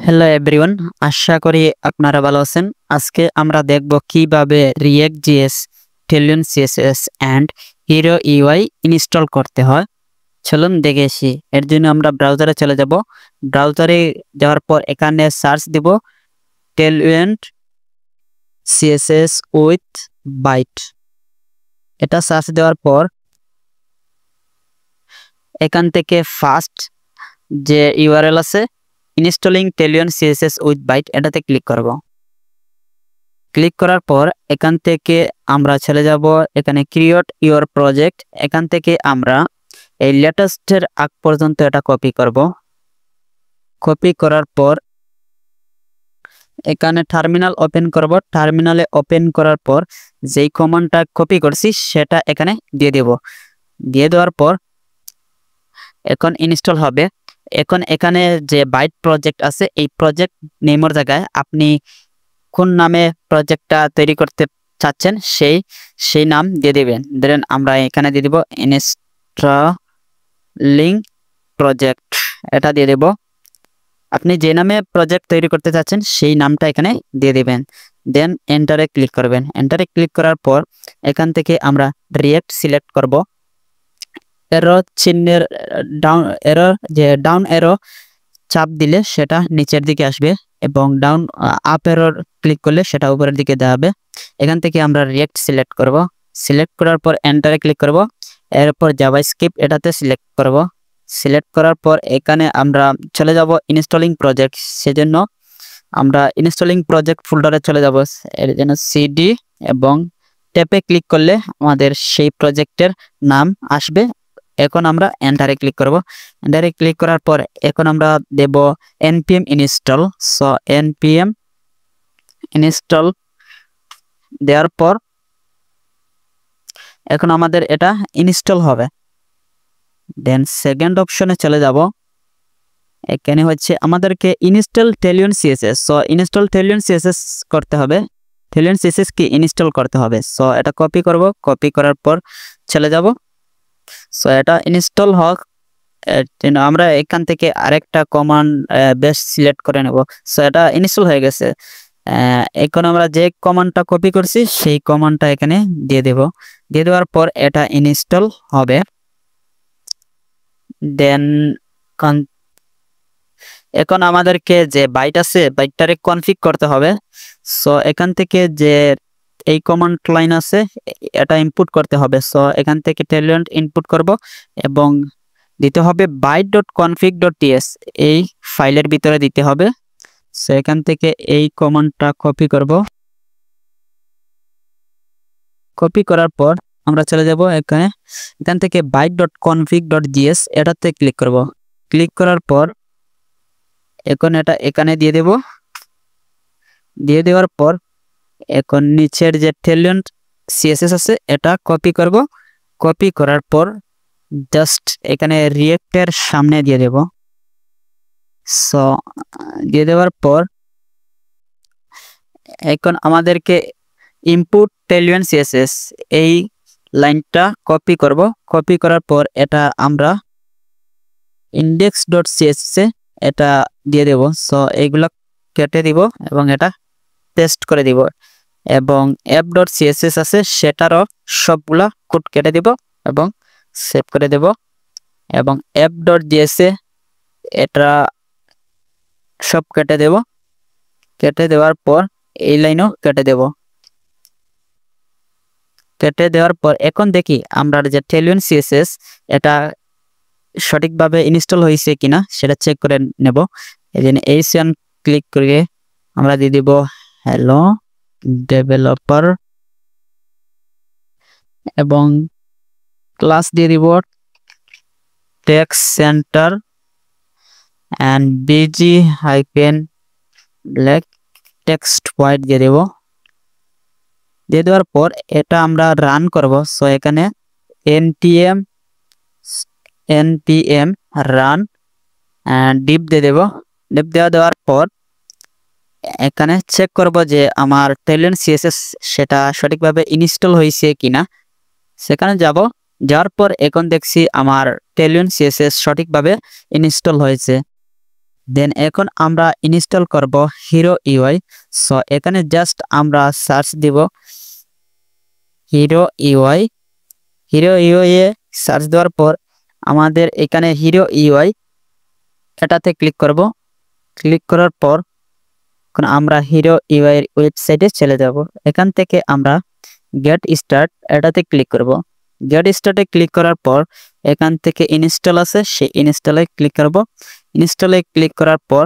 Hello everyone, আশা করি আপনারা ভালো আছেন। আজকে আমরা দেখব কিভাবে React JS, Tailwind CSS and Hero UI install করতে হয়। চলুন দেখে আসি। এর জন্য আমরা ব্রাউজারে চলে যাব। ব্রাউজারে যাওয়ার পর এখানে সার্চ দিব টেলিয়ন সিএসএস উইথ বাইট। এটা সার্চ দেওয়ার পর এখান থেকে ফার্স্ট যে ইউআরএল আছে ইনস্টলিং টেলিয়ন সিএসএস উইথ বাইট, এটাতে ক্লিক করব। ক্লিক করার পর এখান থেকে আমরা চলে যাব এখানে ক্রিয়েট ইওর প্রজেক্ট। এখান থেকে আমরা এই লেটেস্টের আগ পর্যন্ত এটা কপি করব। কপি করার পর এখানে টার্মিনাল ওপেন করব। টার্মিনালে ওপেন করার পর যেই কমান্ডটা কপি করছি সেটা এখানে দিয়ে দেব। দিয়ে দেওয়ার পর এখন ইনস্টল হবে। এখন এখানে যে বাইট প্রজেক্ট আছে এই প্রজেক্ট নেমের জায়গায় আপনি কোন নামে প্রজেক্টটা তৈরি করতে চাচ্ছেন সেই নাম দিয়ে দিবেন। ধরেন আমরা এখানে দিয়ে দিব ইনস্টলিং প্রজেক্ট, এটা দিয়ে দেব। আপনি যে নামে প্রজেক্ট তৈরি করতে চাচ্ছেন সেই নামটা এখানে দিয়ে দিবেন। দেন এন্টারে ক্লিক করবেন। এন্টারে ক্লিক করার পর এখান থেকে আমরা রিয়েক্ট সিলেক্ট করব। এরো চিহ্নের ডাউন এরো চাপ দিলে সেটা নিচের দিকে আসবে এবং ডাউন আপ এরো ক্লিক করলে সেটা উপরের দিকে যাবে। এখান থেকে আমরা রিয়েক্ট সিলেক্ট করব। সিলেক্ট করার পর এন্টারে ক্লিক করব। এরপর জাভাস্ক্রিপ্ট এটাতে সিলেক্ট করব। সিলেক্ট করার পর এখানে আমরা চলে যাব ইনস্টলিং প্রজেক্ট। সেজন্য আমরা ইনস্টলিং প্রজেক্ট ফোল্ডারে চলে যাব। এর জন্য সিডি এবং ট্যাপে ক্লিক করলে আমাদের সেই প্রজেক্টের নাম আসবে। এখন আমরা এন্টারে ক্লিক করব। এন্টারে ক্লিক করার পর এখন আমরা দেব npm install. So npm install দেওয়ার পর এখন আমাদের এটা ইনস্টল হবে। দেন সেকেন্ড অপশনে চলে যাব। এখানে হচ্ছে আমাদেরকে install Tailwind CSS. So install Tailwind CSS করতে হবে। টেলিয়ন সিএসএস কি ইনস্টল করতে হবে। সো এটা কপি করব। কপি করার পর চলে যাব। সো এটা ইনস্টল হোক আমরা এখান থেকে আরেকটা কমান্ড বেশ সিলেক্ট করে নেব। সো এটা ইনস্টল হয়ে গেছে। এখন আমরা যে কমান্ডটা কপি করছি সেই কমান্ডটা এখানে দিয়ে দেব। দিয়ে দেওয়ার পর এটা ইনস্টল হবে। দেন এখন আমাদেরকে যে বাইট আছে বাইটটারে কনফিগ করতে হবে। সো এখান থেকে যে এই কমান্ড লাইন আছে এটা ইনপুট করতে হবে। সো এখান থেকে টেলিয়ন ইনপুট করব এবং দিতে হবে byte.config.ts, এই ফাইলের ভিতরে দিতে হবে। সো এখান থেকে এই কমান্ডটা কপি করব। কপি করার পর আমরা চলে যাব এখান থেকে byte.config.js এটাতে ক্লিক করব। ক্লিক করার পর এখন এটা এখানে দিয়ে দেব। দিয়ে দেওয়ার পর এখন নিচের যে টেলিয়ন সিএসএস আছে এটা কপি করব। কপি করার পর জাস্ট এখানে রিয়েক্টের সামনে দিয়ে দেব। সো দিয়ে দেওয়ার পর এখন আমাদেরকে ইনপুট টেলিয়ন সিএসএস এই লাইনটা কপি করব। কপি করার পর এটা আমরা index.css এটা দিয়ে দেব। সো এইগুলো কেটে দিব এবং এটা পেস্ট করে দিব এবং app.css আছে সেটারও সবগুলা কোড কেটে দিব এবং সেভ করে দেব এবং app.js এটা সব কেটে দেব। কেটে দেওয়ার পর এই লাইনও কেটে দেব। কেটে দেওয়ার পর এখন দেখি আমরা যে টেলিয়ন সিএসএস এটা সঠিকভাবে ইনস্টল হয়েছে কিনা সেটা চেক করে নেব। এই জন্য এইসন ক্লিক করে আমরা দিয়ে দিব হ্যালো ডেভেলপার এবং ক্লাস দিয়ে দিব text centre and busy hyphen black text white দিয়ে দেব। দিয়ে দেওয়ার পর এটা আমরা রান করব। সো এখানে npm রান ডিপ দিয়ে দেব। ডিপ দেওয়ার পর এখানে চেক করব যে আমার টেলিয়ন সিএসএস সেটা সঠিকভাবে ইনস্টল হয়েছে কিনা। সেখানে যাব। যাওয়ার পর এখন দেখছি আমার টেলিয়ন সিএসএস সঠিকভাবে ইনস্টল হয়েছে। দেন এখন আমরা ইনস্টল করব হিরো ইউআই। সো এখানে জাস্ট আমরা সার্চ দিব হিরো ইউআই। হিরো ইউআই এ সার্চ দেওয়ার পর আমাদের এখানে হিরো ইউআই এটাতে ক্লিক করব। ক্লিক করার পর এখন আমরা হিরো ইউআই এর ওয়েবসাইটে চলে যাব। এখান থেকে আমরা গেট স্টার্ট এটাতে ক্লিক করব। গেট স্টার্টে ক্লিক করার পর এখান থেকে ইনস্টল আছে, সেই ইনস্টলে ক্লিক করব। ইনস্টলে ক্লিক করার পর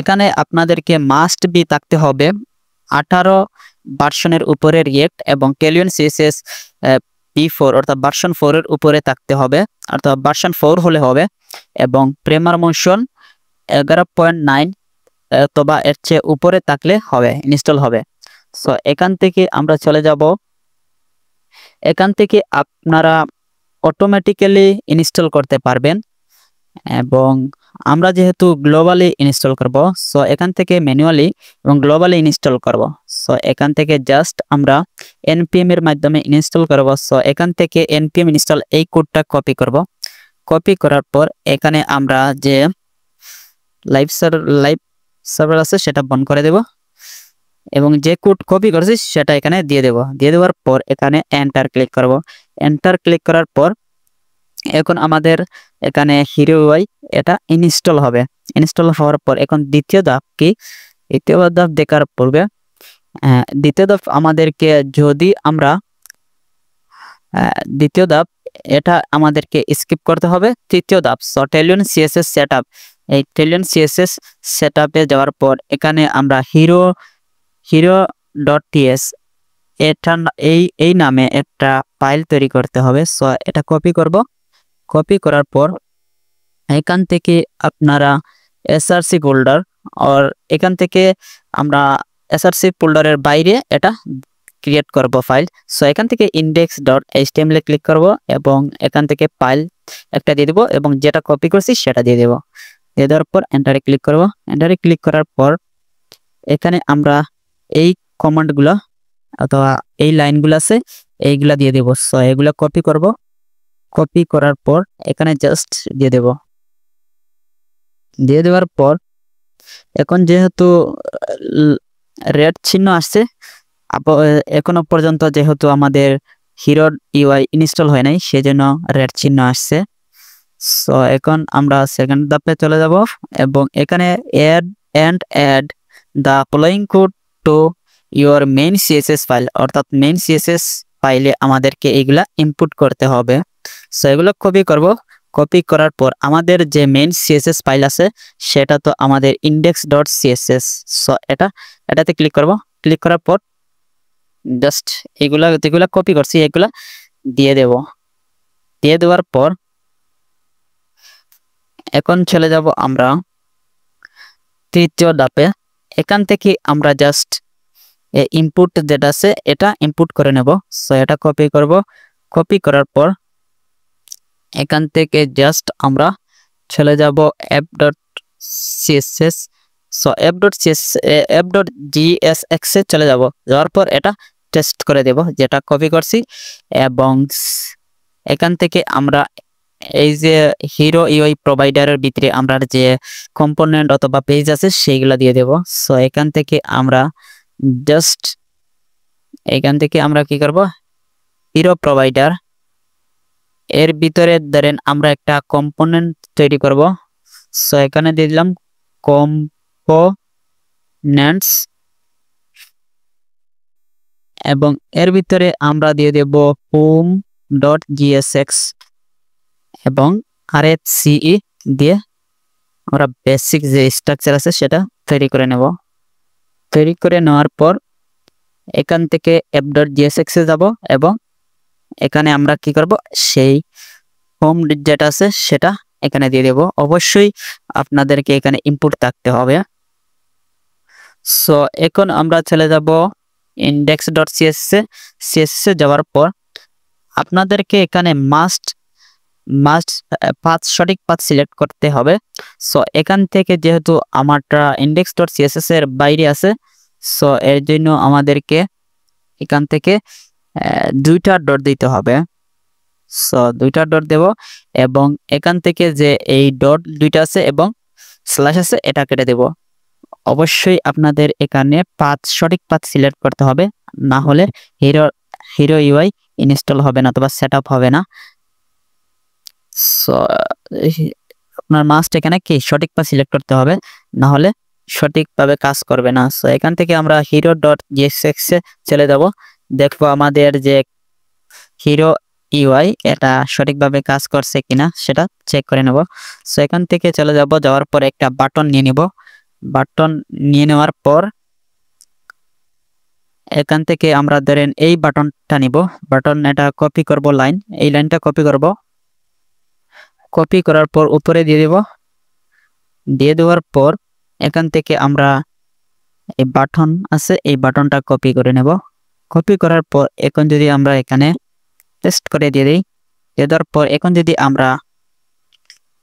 এখানে আপনাদেরকে মাস্ট বি থাকতে হবে 18 ভার্সনের উপরে রিয়েক্ট এবং কেলিয়ন সিএসএস P4 অর্থাৎ ভার্সন 4 এর উপরে থাকতে হবে, অর্থাৎ ভার্সন 4 হলে হবে, এবং প্রেমার মোশন 11.9 অথবা এর চেয়ে উপরে থাকলে হবে, ইনস্টল হবে। সো এখান থেকে আমরা চলে যাব। এখান থেকে আপনারা অটোমেটিক্যালি ইনস্টল করতে পারবেন, এবং আমরা যেহেতু গ্লোবালি ইনস্টল করব, সো এখান থেকে ম্যানুয়ালি এবং গ্লোবালি ইনস্টল করব। সো এখান থেকে জাস্ট আমরা npm এর মাধ্যমে ইনস্টল করব। সো এখান থেকে npm ইনস্টল এই কোডটা কপি করব। কপি করার পর এখানে আমরা যে লাইভ সার্ভার আছে সেটা বন্ধ করে দেব, এবং যে কোড কপি করেছি সেটা এখানে দিয়ে দেব। দিয়ে দেওয়ার পর এখানে এন্টার ক্লিক করব। এন্টার ক্লিক করার পর এখন আমাদের এখানে হিরো ইউআই এটা ইনস্টল হবে। ইনস্টল হওয়ার পর এখন দ্বিতীয় ধাপ কি, দ্বিতীয় ধাপ দেখার পূর্বে দ্বিতীয় ধাপ আমাদেরকে যদি আমরা দ্বিতীয় ধাপ এটা আমাদেরকে স্কিপ করতে হবে। তৃতীয় ধাপ টেলিয়ন সিএসএস সেটআপ, এই টেলিয়ন সিএসএস সেটআপে যাওয়ার পর এখানে আমরা hero.ts এটা এই নামে একটা ফাইল তৈরি করতে হবে। সো এটা কপি করব। কপি করার পর এখান থেকে আপনারা এসআরসি ফোল্ডার আর এখান থেকে আমরা এসআরসি ফোল্ডারের বাইরে এটা ক্রিয়েট করব ফাইল। সো এখান থেকে index.html এ ক্লিক করব এবং এখান থেকে ফাইল একটা দিয়ে দেব এবং যেটা কপি করছি সেটা দিয়ে দেব। দিয়ে দেওয়ার পর এন্টারে ক্লিক করব। এন্টারে ক্লিক করার পর এখানে আমরা এই কমান্ডগুলো অথবা এই লাইনগুলো আছে এইগুলা দিয়ে দেব। সো এগুলা কপি করব। কপি করার পর এখানে জাস্ট দিয়ে দেব। দিয়ে দেওয়ার পর এখন যেহেতু রেড চিহ্ন আসছে, এখনো পর্যন্ত যেহেতু আমাদের হিরো ইউআই ইনস্টল হয় নাই সেজন্য রেড চিহ্ন আসছে। সো এখন আমরা সেকেন্ড ধাপে চলে যাব এবং এখানে add the following code to your main css file, অর্থাৎ মেইন সিএসএস ফাইলে আমাদেরকে এগুলা ইনপুট করতে হবে। সো এগুলো কপি করব। কপি করার পর আমাদের যে মেইন সিএসএস ফাইল আছে সেটা তো আমাদের index.css। সো এটাতে ক্লিক করব। ক্লিক করার পর জাস্ট এগুলা যেগুলা কপি করছি এগুলা দিয়ে দেব। দিয়ে দেওয়ার পর এখন চলে যাব আমরা তৃতীয় ধাপে। এখান থেকে আমরা জাস্ট ইনপুট যেটা আছে এটা ইনপুট করে নেব। সো এটা কপি করব। কপি করার পর এখান থেকে জাস্ট আমরা চলে যাব app.css। সো app.jsx এ চলে যাব। যাওয়ার পর এটা টেস্ট করে দেব যেটা কপি করছি, এবং এখান থেকে আমরা এই যে হিরো ইউআই প্রোভাইডারের ভিতরে আমরা যে কম্পোনেন্ট অথবা পেজ আছে সেইগুলো দিয়ে দেব। সো এখান থেকে আমরা জাস্ট কি করব, হিরো প্রোভাইডার এর ভিতরে ধরেন আমরা একটা কম্পোনেন্ট তৈরি করব। সো এখানে দিয়ে দিলাম কম্পোনেন্টস, এবং এর ভিতরে আমরা দিয়ে দেব home.jsx এবং RFCE দিয়ে আমরা বেসিক যে স্ট্রাকচার আছে সেটা তৈরি করে নেব। তৈরি করে নেওয়ার পর এখান থেকে app.jsx এ যাব এবং এখানে আমরা কি করব, সেই হোম যেটা আছে সেটা এখানে দিয়ে দেব। অবশ্যই আপনাদেরকে এখানে ইনপুট থাকতে হবে। সো এখন আমরা চলে যাব index.css এ যাওয়ার পর আপনাদেরকে এখানে মাস্ট সঠিক পাথ সিলেক্ট করতে হবে। সো এখান থেকে যেহেতু আমারটা index.css এর বাইরে আছে, সো এর জন্য আমাদেরকে এখান থেকে দুইটা ডট দিতে হবে। সো দুইটা ডট দেব এবং এখান থেকে যে এই ডট দুইটা আছে এবং স্ল্যাশ আছে এটা কেটে দেব। অবশ্যই আপনাদের এখানে সঠিক পাথ সিলেক্ট করতে হবে, না হলে হিরো ইউআই ইনস্টল হবে না অথবা সেট আপ হবে না। সো আপনার মাস্ট এখানে কি সঠিক পাথ সিলেক্ট করতে হবে, না হলে সঠিকভাবে কাজ করবে না। সো এখান থেকে আমরা হিরো ডট জেএসএক্স এ চলে যাব, দেখবো আমাদের যে হিরো ইউআই এটা সঠিকভাবে কাজ করছে কিনা সেটা চেক করে নেব। সো এখান থেকে চলে যাব, যাওয়ার পর একটা বাটন নিয়ে নিব। বাটন নিয়ে নেওয়ার পর এখান থেকে আমরা ধরেন এই বাটনটা নিব। বাটন এটা কপি করব, লাইন এই লাইনটা কপি করব। কপি করার পর উপরে দিয়ে দেব। দিয়ে দেওয়ার পর এখান থেকে আমরা এই বাটন আছে এই বাটনটা কপি করে নেব। কপি করার পর এখন যদি আমরা এখানে পেস্ট করে দিয়ে দিই, দিয়ে দেওয়ার পর এখন যদি আমরা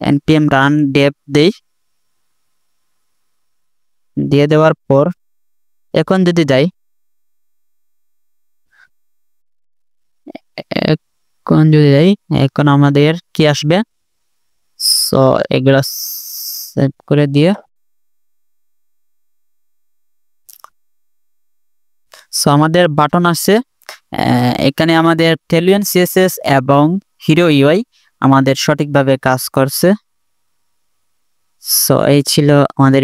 npm run dev দিই, দিয়ে দেওয়ার পর এখন যদি যাই, এখন আমাদের কি আসবে, সো এগুলা সেট করে দিয়ে সো আমাদের বাটন আসছে। এখানে আমাদের টেলুইন সিএসএস এবং হিরো ইউআই আমাদের সঠিকভাবে কাজ করছে। সো এই ছিল আমাদের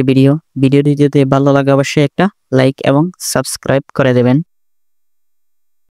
ভিডিওটি যদি ভালো লাগে অবশ্যই একটা লাইক এবং সাবস্ক্রাইব করে দেবেন।